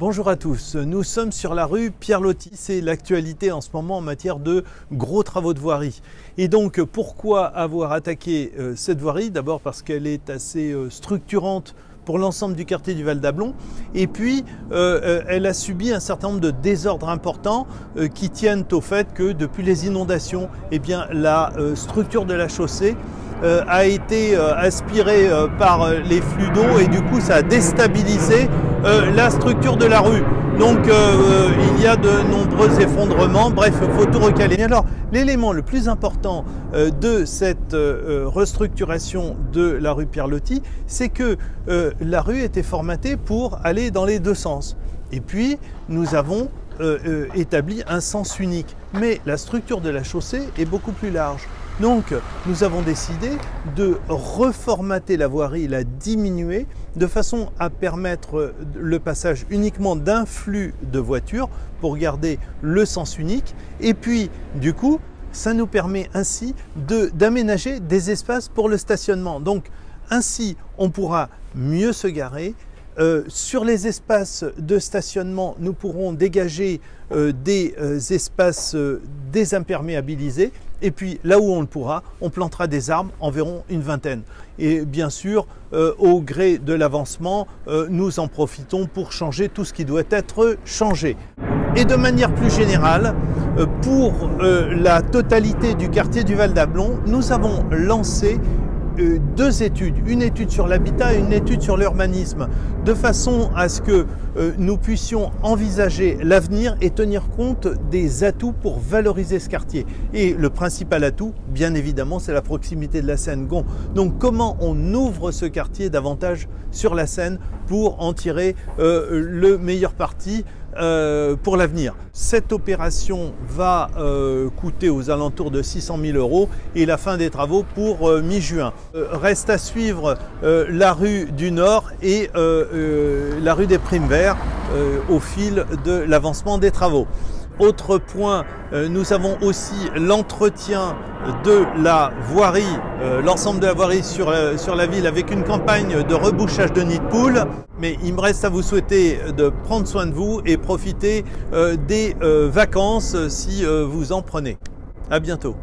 Bonjour à tous, nous sommes sur la rue Pierre-Loti. C'est l'actualité en ce moment en matière de gros travaux de voirie. Et donc pourquoi avoir attaqué cette voirie? D'abord parce qu'elle est assez structurante pour l'ensemble du quartier du Val d'Ablon. Et puis elle a subi un certain nombre de désordres importants qui tiennent au fait que depuis les inondations, eh bien, la structure de la chaussée a été aspirée par les flux d'eau et du coup ça a déstabilisé la structure de la rue. Donc il y a de nombreux effondrements, bref, il faut tout recaler. Et alors l'élément le plus important de cette restructuration de la rue Pierre-Loti, c'est que la rue était formatée pour aller dans les deux sens. Et puis nous avons établi un sens unique. Mais la structure de la chaussée est beaucoup plus large. Donc nous avons décidé de reformater la voirie, la diminuer de façon à permettre le passage uniquement d'un flux de voitures pour garder le sens unique. Et puis du coup, ça nous permet ainsi d'aménager des espaces pour le stationnement. Donc ainsi, on pourra mieux se garer. Sur les espaces de stationnement, nous pourrons dégager des espaces désimperméabilisés. Et puis là où on le pourra, on plantera des arbres, environ une vingtaine. Et bien sûr, au gré de l'avancement, nous en profitons pour changer tout ce qui doit être changé. Et de manière plus générale, pour la totalité du quartier du Val d'Ablon, nous avons lancé deux études, une étude sur l'habitat et une étude sur l'urbanisme, de façon à ce que nous puissions envisager l'avenir et tenir compte des atouts pour valoriser ce quartier. Et le principal atout, bien évidemment, c'est la proximité de la Seine-Gon. Donc comment on ouvre ce quartier davantage sur la Seine pour en tirer le meilleur parti pour l'avenir. Cette opération va coûter aux alentours de 600 000 € et la fin des travaux pour mi-juin. Reste à suivre la rue du Nord et la rue des Primes Verts au fil de l'avancement des travaux. Autre point, nous avons aussi l'entretien de la voirie, l'ensemble de la voirie sur la ville avec une campagne de rebouchage de nids de poules. Mais il me reste à vous souhaiter de prendre soin de vous et profiter des vacances si vous en prenez. À bientôt.